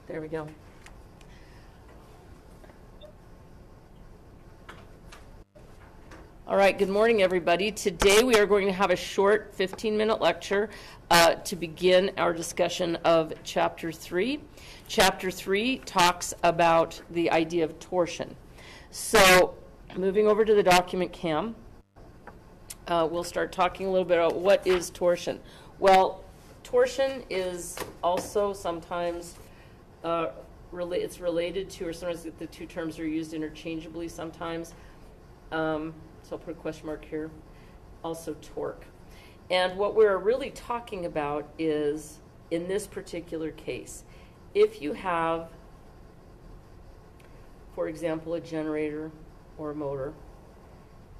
There we go. All right, good morning, everybody. Today we are going to have a short 15-minute lecture to begin our discussion of Chapter 3. Chapter 3 talks about the idea of torsion. So, moving over to the document cam, we'll start talking a little bit about what is torsion. Well, torsion is also sometimes it's related to, or sometimes the two terms are used interchangeably sometimes. So I'll put a question mark here. Also torque. And what we're really talking about is, in this particular case, if you have, for example, a generator or a motor,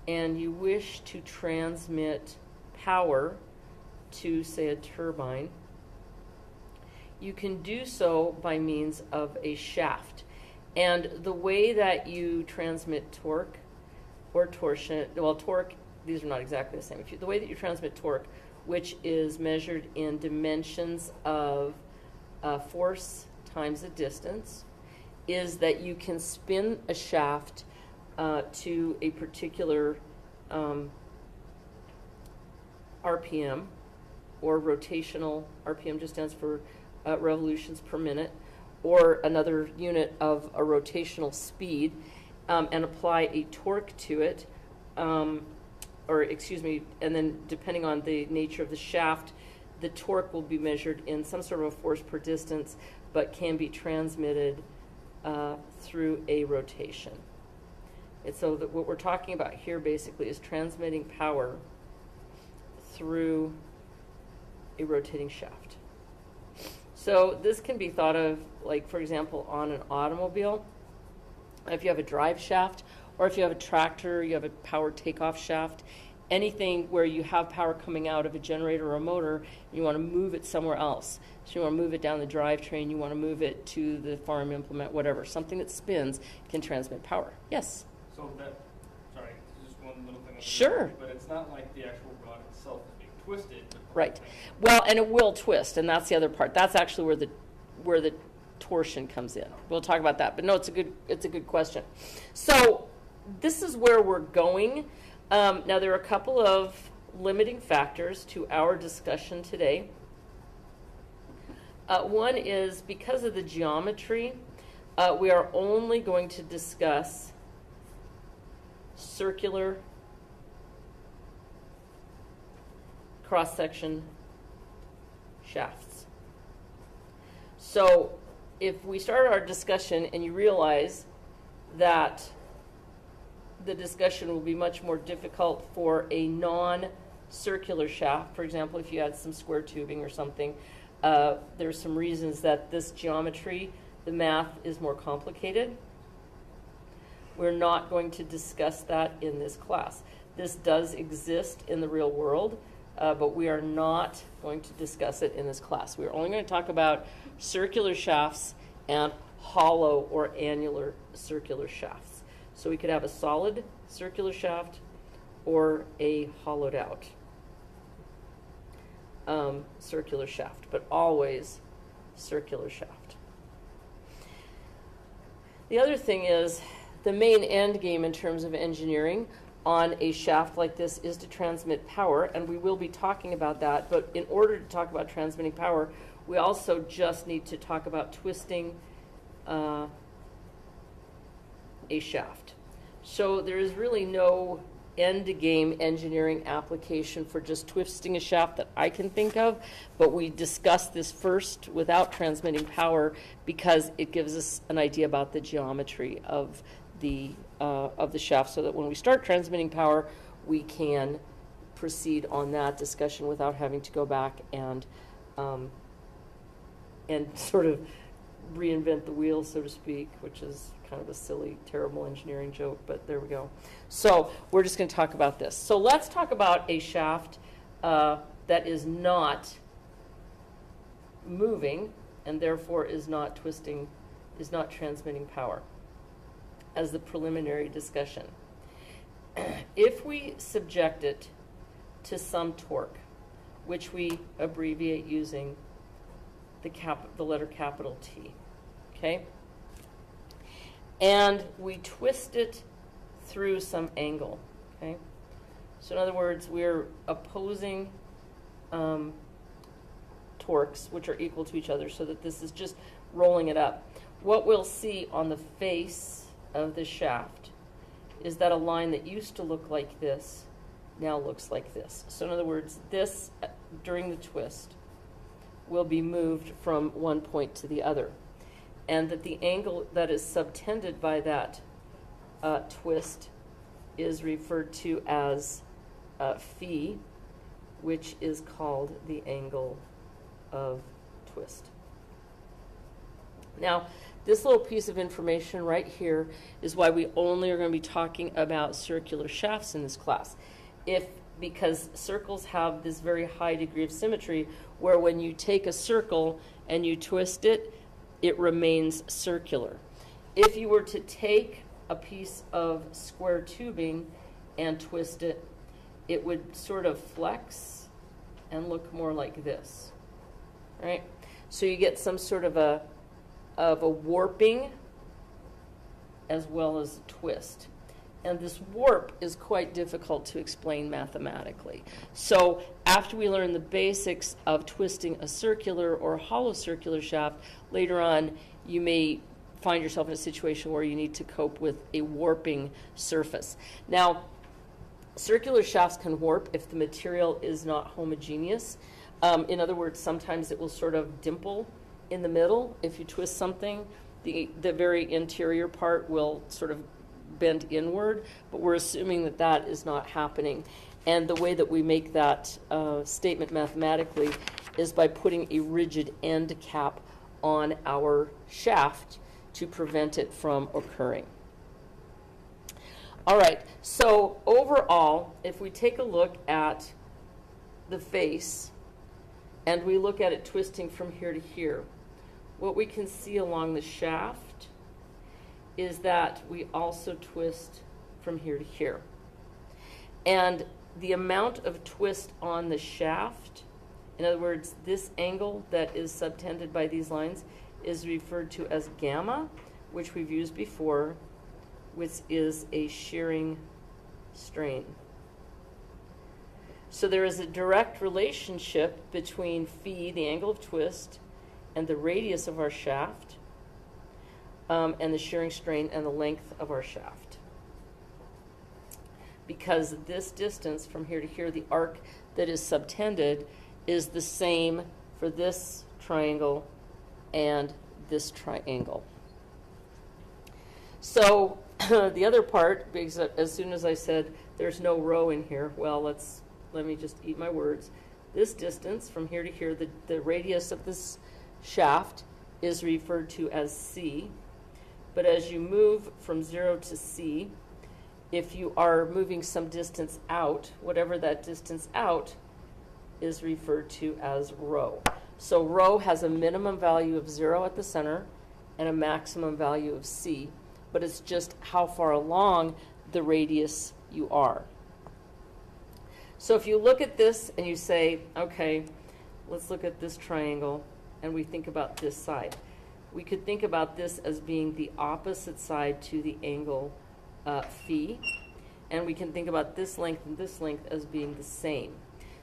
and you wish to transmit power to, say, a turbine, you can do so by means of a shaft. And the way that you transmit torque or torsion, well, torque, these are not exactly the same. The way that you transmit torque, which is measured in dimensions of force times a distance, is that you can spin a shaft to a particular RPM, or rotational. RPM just stands for revolutions per minute, or another unit of a rotational speed, and apply a torque to it, and then depending on the nature of the shaft, the torque will be measured in some sort of a force per distance, but can be transmitted through a rotation. And so what we're talking about here basically is transmitting power through a rotating shaft. So this can be thought of, like, for example, on an automobile. If you have a drive shaft, or if you have a tractor, you have a power takeoff shaft, anything where you have power coming out of a generator or a motor, and you want to move it somewhere else. So you want to move it down the drivetrain, you want to move it to the farm implement, whatever. Something that spins can transmit power. Yes? So sorry, just one little thing. Sure. But it's not like the actual rod itself is being twisted. Right. Well, and it will twist, and that's the other part. That's actually where the torsion comes in. We'll talk about that, but no, it's a good question. So this is where we're going. Now there are a couple of limiting factors to our discussion today. One is, because of the geometry, we are only going to discuss circular cross-section shafts. So if we start our discussion and you realize that the discussion will be much more difficult for a non-circular shaft, for example, if you had some square tubing or something, there's some reasons that this geometry, the math, is more complicated. We're not going to discuss that in this class. This does exist in the real world, but we are not going to discuss it in this class. We're only going to talk about circular shafts and hollow or annular circular shafts. So we could have a solid circular shaft or a hollowed out circular shaft, but always circular shaft. The other thing is, the main end game in terms of engineering on a shaft like this is to transmit power, and we will be talking about that. But in order to talk about transmitting power, we also just need to talk about twisting a shaft. So there is really no end-game engineering application for just twisting a shaft that I can think of, but we discussed this first without transmitting power because it gives us an idea about the geometry of the shaft, so that when we start transmitting power, we can proceed on that discussion without having to go back and sort of reinvent the wheel, so to speak, which is kind of a silly, terrible engineering joke, but there we go. So we're just going to talk about this. So let's talk about a shaft that is not moving and therefore is not twisting, is not transmitting power, as the preliminary discussion. If we subject it to some torque, which we abbreviate using the letter capital T, okay? And we twist it through some angle, okay? So in other words, we're opposing torques, which are equal to each other, so that this is just rolling it up. What we'll see on the face of the shaft is that a line that used to look like this now looks like this. So in other words, this, during the twist, will be moved from one point to the other. And that the angle that is subtended by that twist is referred to as phi, which is called the angle of twist. Now, this little piece of information right here is why we only are going to be talking about circular shafts in this class. Because circles have this very high degree of symmetry, where when you take a circle and you twist it, it remains circular. If you were to take a piece of square tubing and twist it, it would sort of flex and look more like this, right? So you get some sort of a warping as well as a twist. And this warp is quite difficult to explain mathematically. So after we learn the basics of twisting a circular or hollow circular shaft, later on you may find yourself in a situation where you need to cope with a warping surface. Now, circular shafts can warp if the material is not homogeneous. In other words, sometimes it will sort of dimple in the middle. If you twist something, the very interior part will sort of bend inward, but we're assuming that that is not happening. And the way that we make that statement mathematically is by putting a rigid end cap on our shaft to prevent it from occurring. All right, so overall, if we take a look at the face and we look at it twisting from here to here, what we can see along the shaft is that we also twist from here to here. And the amount of twist on the shaft, in other words, this angle that is subtended by these lines, is referred to as gamma, which we've used before, which is a shearing strain. So there is a direct relationship between phi, the angle of twist, and the radius of our shaft, and the shearing strain and the length of our shaft. Because this distance from here to here, the arc that is subtended, is the same for this triangle and this triangle. So the other part, because as soon as I said there's no rho in here, well, let me just eat my words. This distance from here to here, the radius of this shaft is referred to as c. But as you move from 0 to c, if you are moving some distance out, whatever that distance out is referred to as rho. So rho has a minimum value of 0 at the center and a maximum value of c, but it's just how far along the radius you are. So if you look at this and you say, okay, let's look at this triangle, and we think about this side. We could think about this as being the opposite side to the angle phi, and we can think about this length and this length as being the same.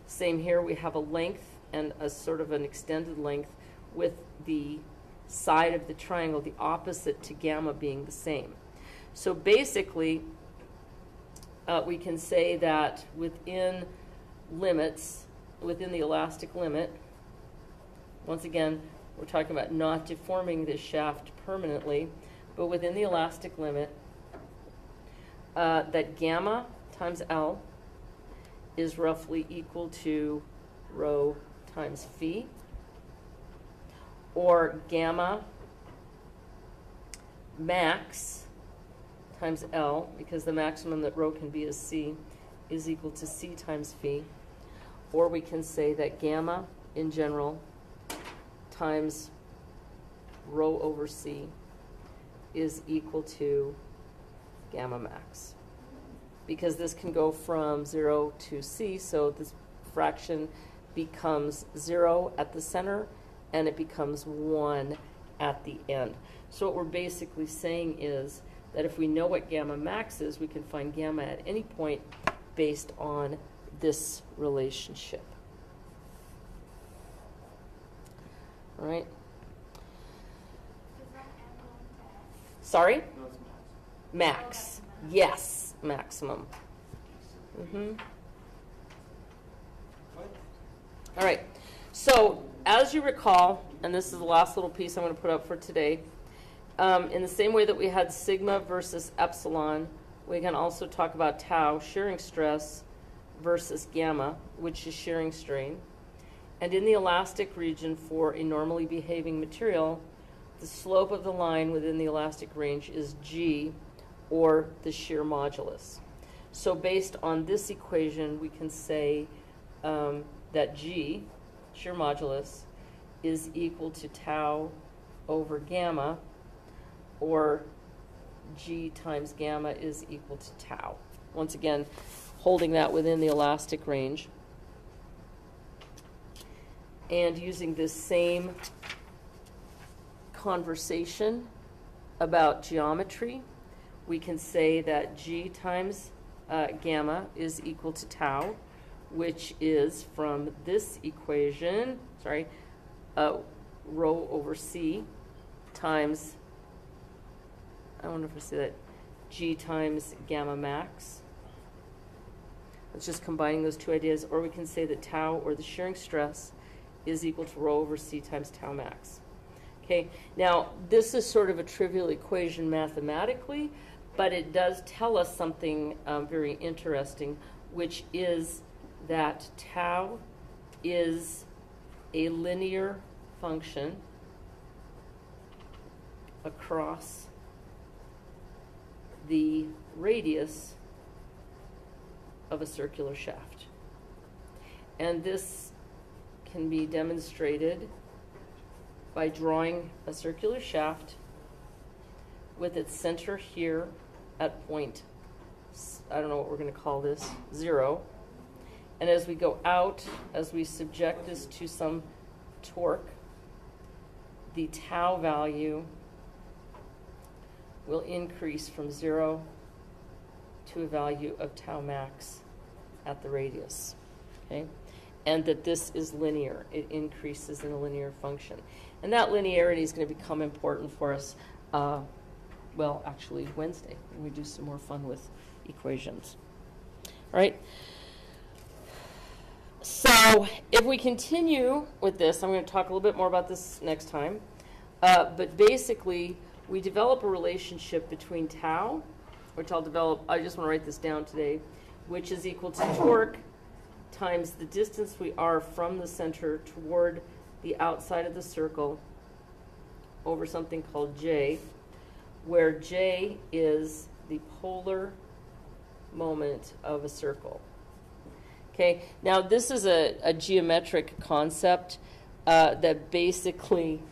Same here, we have a length and a sort of an extended length with the side of the triangle, the opposite to gamma, being the same. So basically, we can say that within limits, within the elastic limit, once again, we're talking about not deforming this shaft permanently, but within the elastic limit, that gamma times L is roughly equal to rho times phi, or gamma max times L, because the maximum that rho can be is c, is equal to c times phi. Or we can say that gamma in general times rho over c is equal to gamma max. Because this can go from 0 to c, so this fraction becomes 0 at the center and it becomes 1 at the end. So what we're basically saying is that if we know what gamma max is, we can find gamma at any point based on this relationship. All right? Sorry? No, it's max. Max. Yes, maximum. What? All right. So as you recall, and this is the last little piece I'm going to put up for today, in the same way that we had sigma versus epsilon, we can also talk about tau, shearing stress, versus gamma, which is shearing strain. And in the elastic region for a normally behaving material, the slope of the line within the elastic range is G, or the shear modulus. So based on this equation, we can say that G, shear modulus, is equal to tau over gamma, or G times gamma is equal to tau. Once again, holding that within the elastic range. And using this same conversation about geometry, we can say that G times gamma is equal to tau, which is from this equation, rho over C times, I wonder if I say that, G times gamma max. It's just combining those two ideas. Or we can say that tau, or the shearing stress, is equal to rho over C times tau max. Okay, now this is sort of a trivial equation mathematically, but it does tell us something very interesting, which is that tau is a linear function across the radius of a circular shaft. And this can be demonstrated by drawing a circular shaft with its center here at point, I don't know what we're going to call this, 0. And as we go out, as we subject this to some torque, the tau value will increase from 0 to a value of tau max at the radius. Okay? And that this is linear. It increases in a linear function. And that linearity is going to become important for us, well, actually Wednesday, when we do some more fun with equations. All right? So if we continue with this, I'm going to talk a little bit more about this next time. But basically, we develop a relationship between tau, which I just want to write this down today, which is equal to torque times the distance we are from the center toward the outside of the circle over something called J, where J is the polar moment of a circle. Okay, now this is a geometric concept that basically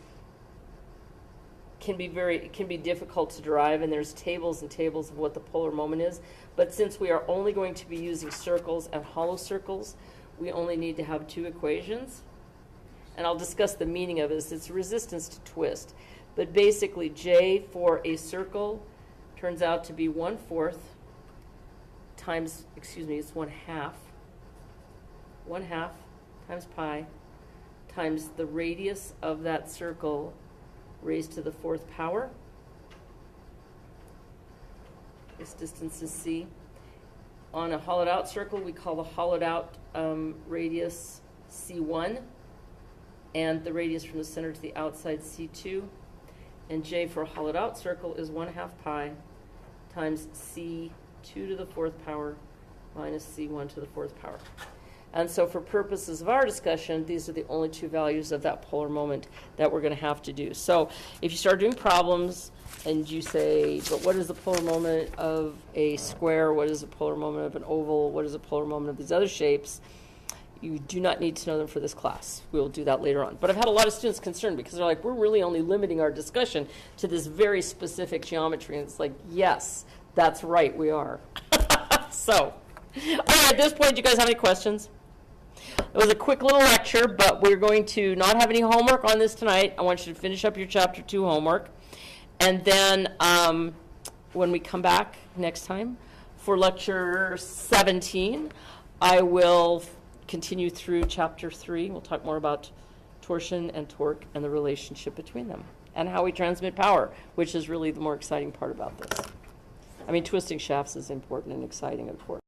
can be difficult to derive, and there's tables and tables of what the polar moment is. But since we are only going to be using circles and hollow circles, we only need to have two equations. And I'll discuss the meaning of this. It's resistance to twist. But basically, J for a circle turns out to be 1/4 times, it's 1/2. 1/2 times pi times the radius of that circle raised to the 4th power. This distance is C. On a hollowed out circle, we call the hollowed out radius C1, and the radius from the center to the outside C2. And J for a hollowed out circle is 1/2 pi times C2 to the 4th power minus C1 to the 4th power. And so for purposes of our discussion, these are the only two values of that polar moment that we're going to have to do. So if you start doing problems and you say, but what is the polar moment of a square? What is the polar moment of an oval? What is the polar moment of these other shapes? You do not need to know them for this class. We will do that later on. But I've had a lot of students concerned because they're like, we're really only limiting our discussion to this very specific geometry. And it's like, yes, that's right, we are. So, all right, at this point, do you guys have any questions? It was a quick little lecture, but we're going to not have any homework on this tonight. I want you to finish up your Chapter 2 homework. And then when we come back next time for lecture 17, I will continue through chapter 3. We'll talk more about torsion and torque and the relationship between them and how we transmit power, which is really the more exciting part about this. I mean, twisting shafts is important and exciting, of course.